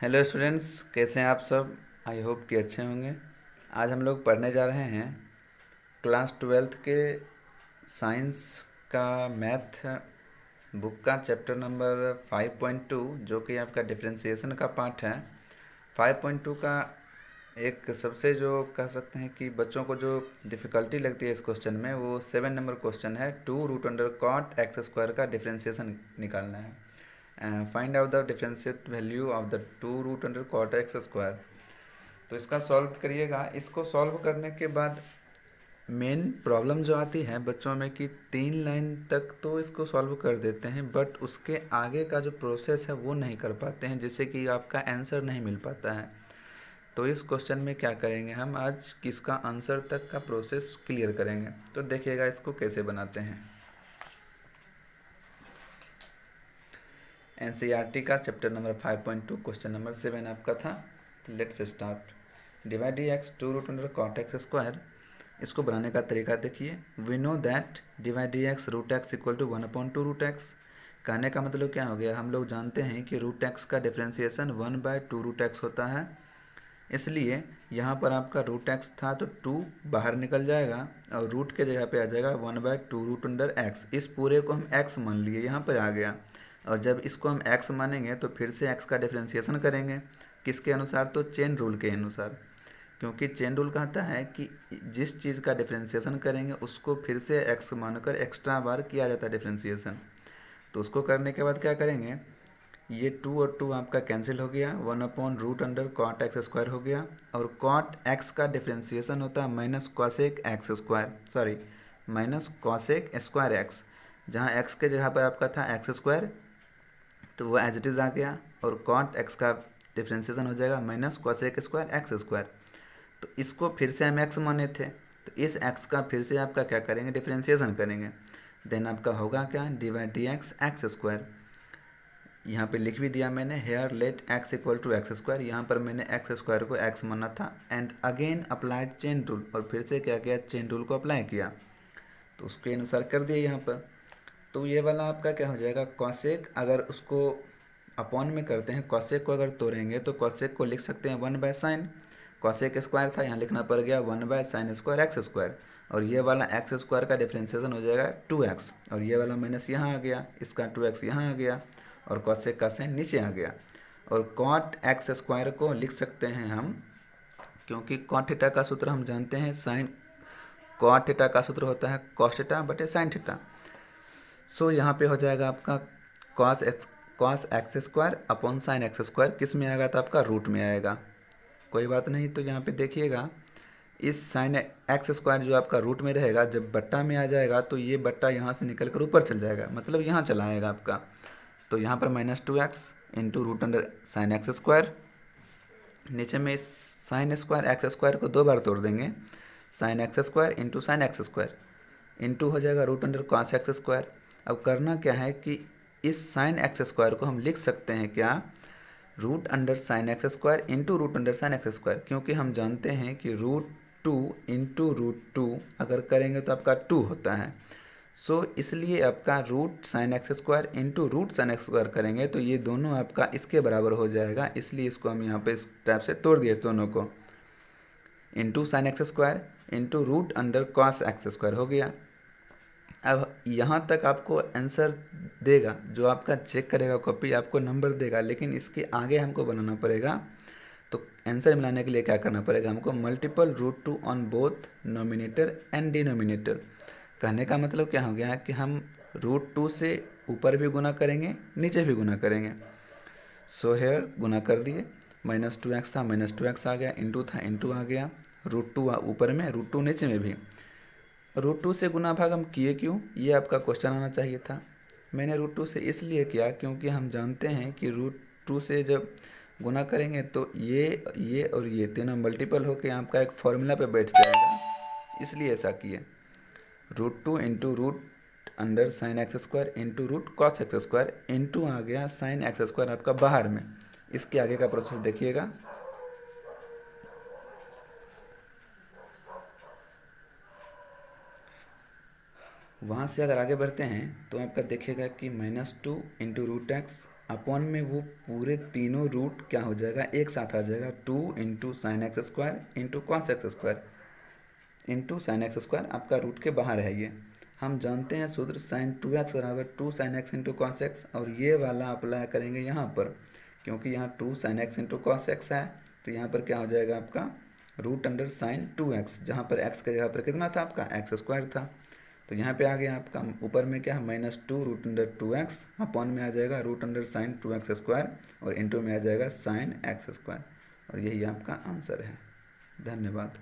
Hello students, कैसे हैं आप सब। आई होप कि अच्छे होंगे। आज हम लोग पढ़ने जा रहे हैं क्लास 12th के साइंस का मैथ बुक का चैप्टर नंबर 5.2, जो कि आपका डिफरेंशिएशन का पार्ट है। 5.2 का एक सबसे जो कह सकते हैं कि बच्चों को जो डिफ़िकल्टी लगती है इस क्वेश्चन में, वो 7 नंबर क्वेश्चन है। 2√cot x² का डिफरेंशिएशन निकालना है। Find out the differentiate value of the 2√cot x²। तो इसका सॉल्व करिएगा। इसको सॉल्व करने के बाद मेन प्रॉब्लम जो आती है बच्चों में कि 3 लाइन तक तो इसको सॉल्व कर देते हैं, बट उसके आगे का जो प्रोसेस है वो नहीं कर पाते हैं, जिससे कि आपका आंसर नहीं मिल पाता है। तो इस क्वेश्चन में क्या करेंगे हम, आज किसका आंसर तक का प्रोसेस क्लियर करेंगे। तो देखिएगा इसको कैसे बनाते हैं। एनसीईआरटी का चैप्टर नंबर 5.2 क्वेश्चन नंबर 7 आपका था। Let's start. Divide x 2√cot x²। इसको बनाने का तरीका देखिए। We know that divide x root x equal to 1/2√x। कहने का मतलब क्या हो गया, हम लोग जानते हैं कि रूट एक्स का डिफ्रेंसिएशन 1/2√x होता है। इसलिए यहाँ पर आपका रूट एक्स था तो 2 बाहर निकल जाएगा और रूट के जगह पे आ जाएगा 1/2√x। इस पूरे को हम x मान लिए, यहाँ पर आ गया। और जब इसको हम x मानेंगे तो फिर से x का डिफ्रेंसिएशन करेंगे। किसके अनुसार, तो चेन रूल के अनुसार। क्योंकि चेन रूल कहता है कि जिस चीज़ का डिफ्रेंसिएशन करेंगे उसको फिर से x मानकर एक्स्ट्रा बार किया जाता है डिफ्रेंसिएशन। तो उसको करने के बाद क्या करेंगे, ये 2 और 2 आपका कैंसिल हो गया, 1/√cot x² हो गया। और cot x का डिफ्रेंसिएशन होता है minus cosec x², sorry minus cosec square x. जहाँ x के जगह पर आपका था x², तो वो एज इट इज़ आ गया। और cot x का डिफ्रेंसिएशन हो जाएगा माइनस कॉसेक स्क्वायर x²। तो इसको फिर से हम x माने थे, तो इस x का फिर से आपका क्या करेंगे, डिफ्रेंसिएशन करेंगे। देन आपका होगा क्या, डिवाइड dx x²। यहाँ पे लिख भी दिया मैंने, here let x equal to x²। यहाँ पर मैंने x² को x माना था। And again applied chain rule, और फिर से क्या किया, चेन रूल को अप्लाई किया। तो उसके अनुसार कर दिया यहाँ पर। तो ये वाला आपका क्या हो जाएगा, कॉसेक। अगर उसको अपॉन में करते हैं, कॉसेक को अगर तोड़ेंगे तो कॉसेक को लिख सकते हैं 1/sin। कॉसेक स्क्वायर था, यहाँ लिखना पड़ गया 1/sin² x²। और ये वाला x² का डिफ्रेंसिएशन हो जाएगा 2x। और ये वाला माइनस यहाँ आ गया, इसका 2x यहाँ आ गया, और कॉसेक का साइन नीचे आ गया। और cot x² को लिख सकते हैं हम, क्योंकि cot थीटा का सूत्र हम जानते हैं, साइन cot थीटा का सूत्र होता है cos थीटा बटे साइन थीटा। सो यहाँ पे हो जाएगा आपका cos x² upon sine x²। किस में आएगा, तो आपका रूट में आएगा। कोई बात नहीं। तो यहाँ पे देखिएगा, इस साइन x² जो आपका रूट में रहेगा, जब बट्टा में आ जाएगा तो ये बट्टा यहाँ से निकल कर ऊपर चल जाएगा, मतलब यहाँ चला आएगा आपका। तो यहाँ पर -2x इंटू √sin x²। नीचे में इस sin² x² को 2 बार तोड़ देंगे, sin x² into sine x²। Into हो जाएगा √cos x²। अब करना क्या है कि इस sin x² को हम लिख सकते हैं क्या, √sin x² into √sin x²। क्योंकि हम जानते हैं कि √2 इंटू √2 अगर करेंगे तो आपका 2 होता है। सो इसलिए आपका √sin x² into √sin x² करेंगे तो ये दोनों आपका इसके बराबर हो जाएगा। इसलिए इसको हम यहाँ पे इस टाइप से तोड़ दिए इस दोनों को, into sin x² into √cos x² हो गया। अब यहाँ तक आपको आंसर देगा, जो आपका चेक करेगा कॉपी आपको नंबर देगा, लेकिन इसके आगे हमको बनाना पड़ेगा। तो आंसर मिलाने के लिए क्या करना पड़ेगा हमको, multiple √2 on both nominator and denominator. कहने का मतलब क्या हो गया कि हम √2 से ऊपर भी गुना करेंगे, नीचे भी गुना करेंगे। सो हेयर गुना कर दिए, -2x था -2x आ गया, इंटू था इंटू आ गया, √2 ऊपर में √2 नीचे में भी। √2 से गुना भाग हम किए क्यों, ये आपका क्वेश्चन आना चाहिए था। मैंने √2 से इसलिए किया क्योंकि हम जानते हैं कि √2 से जब गुना करेंगे तो ये और ये तीनों मल्टीपल होकर आपका एक फॉर्मूला पे बैठ जाएगा, इसलिए ऐसा किए। √2 into √sin x² into √cos x² into आ गया sin x² आपका बाहर में। इसके आगे का प्रोसेस देखिएगा। वहाँ से अगर आगे बढ़ते हैं तो आपका देखिएगा कि -2 इंटू √x अपॉन में वो पूरे तीनों रूट क्या हो जाएगा, एक साथ आ जाएगा, 2 into sine x square into cos x square into sine x square, आपका रूट के बाहर है ये। हम जानते हैं सूत्र साइन 2x बराबर 2 sine x into cos x, और ये वाला अप्लाई करेंगे यहाँ पर, क्योंकि यहाँ 2 sine x into cos x है, तो यहाँ पर क्या हो जाएगा आपका रूट अंडर साइन 2x, जहाँ पर x के जगह पर कितना था आपका एक्स स्क्वायर था, तो यहाँ पे आ गया आपका ऊपर में क्या है -2 रूट अंडर 2x, अपॉन में आ जाएगा root under sine 2x square, और इंटू में आ जाएगा साइन एक्स स्क्वायर, और यही आपका आंसर है। धन्यवाद।